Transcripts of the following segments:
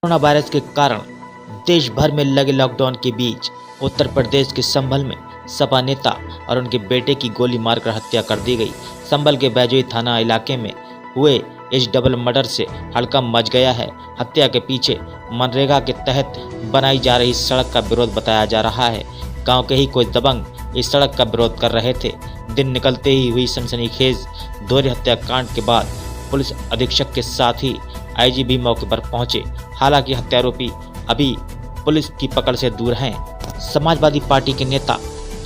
Corona virus के कारण देश भर में लगे लॉकडाउन के बीच उत्तर प्रदेश के संभल में सपा नेता और उनके बेटे की गोली मारकर हत्या कर दी गई। संभल के बैजोई थाना इलाके में हुए इस डबल मर्डर से हड़कंप मच गया है। हत्या के पीछे मनरेगा के तहत बनाई जा रही सड़क का विरोध बताया जा रहा है। गांव के ही कोई दबंग इस सड़क का विरोध कर रहे थे। दिन निकलते ही हुई सनसनीखेज दोहरी हत्याकांड के बाद पुलिस अधीक्षक के साथ ही आईजी भी मौके पर पहुंचे। हालांकि हत्यारोपी अभी पुलिस की पकड़ से दूर हैं। समाजवादी पार्टी के नेता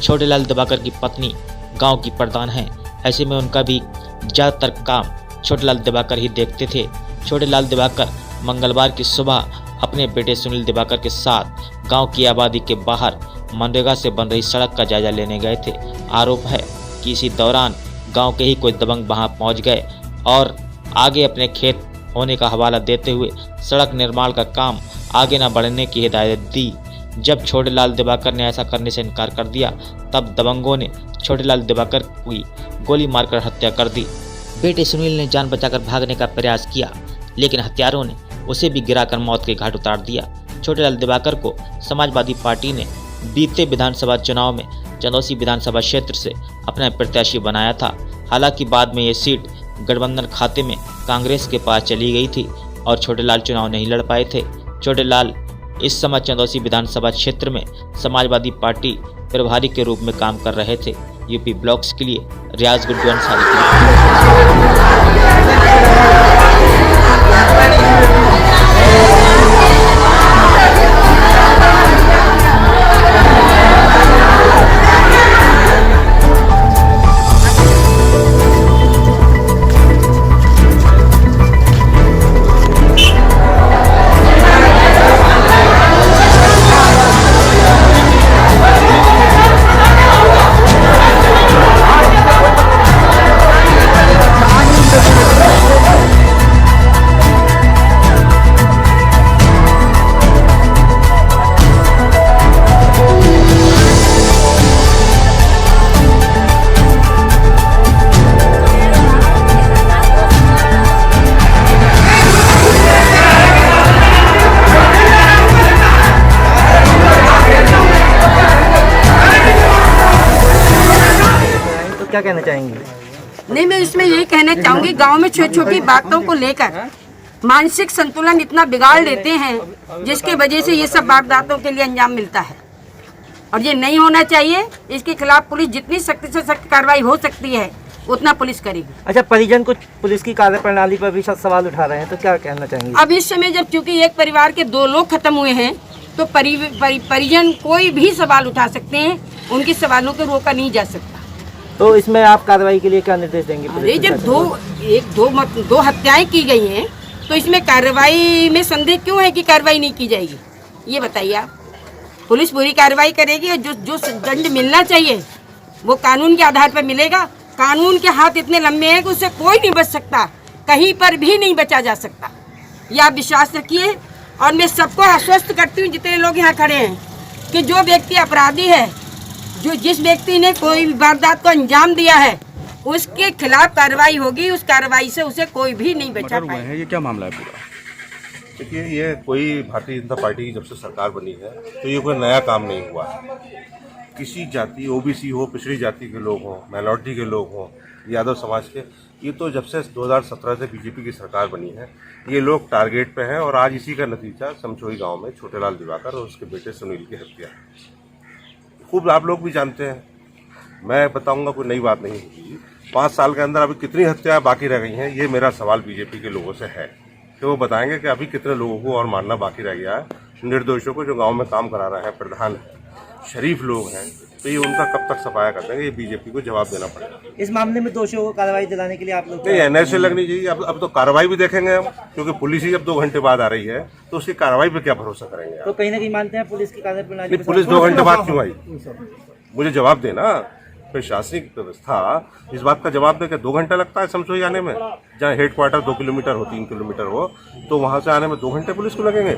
छोटेलाल दिवाकर की पत्नी गांव की प्रधान हैं। ऐसे में उनका भी ज़्यादातर काम छोटेलाल दिवाकर ही देखते थे। छोटेलाल दिवाकर मंगलवार की सुबह अपने बेटे सुनील दिवाकर के साथ गांव की आबादी के बाहर मनरेगा से बन रही सड़क का जायजा लेने गए थे। आरोप है कि इसी दौरान गांव के ही कोई दबंग वहां पहुंच गए और आगे अपने खेत होने का हवाला देते हुए सड़क निर्माण का काम आगे न बढ़ने की हिदायत दी। जब छोटेलाल दिवाकर ने ऐसा करने से इनकार कर दिया, तब दबंगों ने छोटेलाल दिवाकर की गोली मारकर हत्या कर दी। बेटे सुनील ने जान बचाकर भागने का प्रयास किया, लेकिन हत्यारों ने उसे भी गिराकर मौत के घाट उतार दिया। छोटेलाल दिवाकर को समाजवादी पार्टी ने बीते विधानसभा चुनाव में चंदौसी विधानसभा क्षेत्र से अपना प्रत्याशी बनाया था। हालांकि बाद में ये सीट गठबंधन खाते में कांग्रेस के पास चली गई थी और छोटेलाल चुनाव नहीं लड़ पाए थे। छोटेलाल इस समय चंदौसी विधानसभा क्षेत्र में समाजवादी पार्टी प्रभारी के रूप में काम कर रहे थे। यूपी ब्लॉक्स के लिए रियाज गुड्डू क्या कहना चाहेंगे? नहीं, मैं इसमें यही कहना चाहूंगी, गांव में छोटी छोटी बातों को लेकर मानसिक संतुलन इतना बिगाड़ लेते हैं जिसके वजह से ये सब वारदातों के लिए अंजाम मिलता है और ये नहीं होना चाहिए। इसके खिलाफ पुलिस जितनी सख्त से सख्त कार्रवाई हो सकती है उतना पुलिस करेगी। अच्छा, परिजन कुछ पुलिस की कार्यप्रणाली पर भी सवाल उठा रहे हैं, तो क्या कहना चाहेंगे? अब इस समय जब चूंकि एक परिवार के 2 लोग खत्म हुए हैं तो परिजन कोई भी सवाल उठा सकते हैं, उनके सवालों को रोका नहीं जा सकता। तो इसमें आप कार्रवाई के लिए क्या निर्देश देंगे? अरे जब दो हत्याएं की गई हैं तो इसमें कार्रवाई में संदेह क्यों है कि कार्रवाई नहीं की जाएगी? ये बताइए आप। पुलिस पूरी कार्रवाई करेगी और जो दंड मिलना चाहिए वो कानून के आधार पर मिलेगा। कानून के हाथ इतने लंबे हैं कि उससे कोई नहीं बच सकता, कहीं पर भी नहीं बचा जा सकता। ये आप विश्वास रखिए और मैं सबको आश्वस्त करती हूँ, जितने लोग यहाँ खड़े हैं, कि जो व्यक्ति अपराधी है, जिस व्यक्ति ने कोई वारदात को अंजाम दिया है, उसके खिलाफ कार्रवाई होगी। उस कार्रवाई से उसे कोई भी नहीं बचा पाएगा। ये क्या मामला है पूरा? देखिए, ये कोई भारतीय जनता पार्टी की जब से सरकार बनी है तो ये कोई नया काम नहीं हुआ है। किसी जाति, ओबीसी हो, पिछड़ी जाति के लोग हों, माइनॉरिटी के लोग हों, यादव समाज के, ये तो जब से 2017 से बीजेपी की सरकार बनी है ये लोग टारगेट पे हैं। और आज इसी का नतीजा समछोई गांव में छोटेलाल दिवाकर और उसके बेटे सुनील की हत्या खूब आप लोग भी जानते हैं। मैं बताऊंगा, कोई नई बात नहीं होगी। 5 साल के अंदर अभी कितनी हत्याएं बाकी रह गई हैं, ये मेरा सवाल बीजेपी के लोगों से है कि वो बताएंगे कि अभी कितने लोगों को और मारना बाकी रह गया है, निर्दोषों को जो गांव में काम करा रहे हैं, प्रधान है, शरीफ लोग हैं। तो ये उनका कब तक सफाया कर देंगे, ये बीजेपी को जवाब देना पड़ेगा। इस मामले में दोषियों को कार्रवाई दिलाने के लिए आप लोग नहीं, एनआईए लगनी चाहिए। अब तो कार्रवाई भी देखेंगे हम, क्योंकि पुलिस ही अब 2 घंटे बाद आ रही है तो उसकी कार्रवाई पे क्या भरोसा करेंगे? तो कहीं ना कहीं मानते हैं पुलिस की कार्यप्रणाली? पुलिस 2 घंटे बाद क्यों आई? मुझे जवाब देना। प्रशासनिक व्यवस्था इस बात का जवाब दे कि 2 घंटा लगता है समझोई आने में, जहाँ हेडक्वार्टर 2 किलोमीटर हो, 3 किलोमीटर हो, तो वहां से आने में 2 घंटे पुलिस को लगेंगे।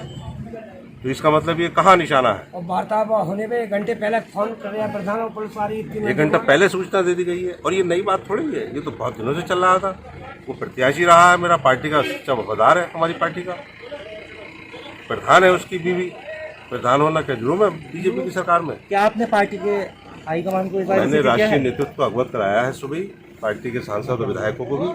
तो इसका मतलब ये कहाँ निशाना है? और वार्तालाप होने में 1 घंटे पहले फोन कर रहे हैं प्रधान और पुलिस वाली। 1 घंटा पहले सूचना दे दी गई है और ये नई बात थोड़ी है, ये तो बहुत दिनों से चल रहा था। वो प्रत्याशी रहा है, मेरा पार्टी का सच्चा वफादार है हमारी पार्टी का। प्रधान है उसकी बीवी, प्रधान होना क्या जुर्म है बीजेपी की सरकार में? क्या आपने पार्टी के हाईकमान को इस बारे में मैंने सूचित किया राष्ट्रीय है? नेतृत्व को अवगत कराया है सुबह, पार्टी के सांसद और विधायकों को भी,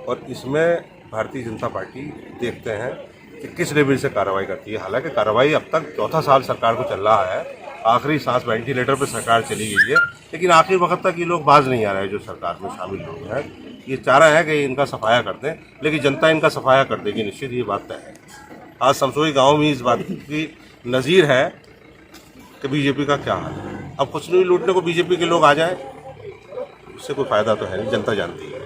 और इसमें भारतीय जनता पार्टी देखते हैं कि किस लेवल से कार्रवाई करती है। हालांकि कार्रवाई अब तक चौथा साल सरकार को चल रहा है, आखिरी सांस वेंटिलेटर पर सरकार चली गई है, लेकिन आखिर वक्त तक ये लोग बाज नहीं आ रहे जो सरकार में शामिल लोग हैं। ये चाह रहे हैं कि इनका सफाया कर दें, लेकिन जनता इनका सफाया कर देगी निश्चित, ये बात तय है। आज समसोई गाँव में इस बात की नज़ीर है कि बीजेपी का क्या हाल है। अब कुछ नहीं लूटने को बीजेपी के लोग आ जाए, इससे कोई फायदा तो है नहीं, जनता जानती है।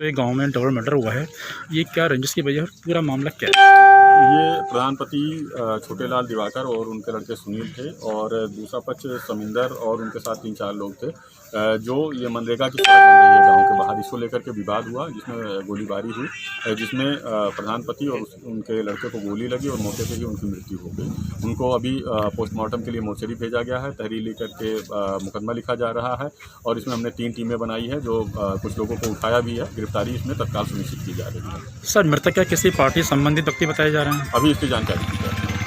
तो ये गांव में डबल मर्डर हुआ है, ये क्या रंजिश की वजह है, पूरा मामला क्या है? ये प्रधानपति छोटेलाल दिवाकर और उनके लड़के सुनील थे, और दूसरा पक्ष समिंदर और उनके साथ 3-4 लोग थे। जो ये मनरेगा की सड़क बन रही है गांव के बाहर, इसको लेकर के विवाद हुआ, जिसमें गोलीबारी हुई, जिसमें प्रधानपति और उनके लड़के को गोली लगी और मौके पर ही उनकी मृत्यु हो गई। उनको अभी पोस्टमार्टम के लिए मोर्चरी भेजा गया है, तहरीर लेकर के मुकदमा लिखा जा रहा है, और इसमें हमने 3 टीमें बनाई है जो कुछ लोगों को उठाया भी है। गिरफ्तारी इसमें तत्काल सुनिश्चित की जा रही है। सर मृतक क्या किसी पार्टी संबंधित व्यक्ति बताए जा रहे हैं? अभी इसकी जानकारी दी जा रही है।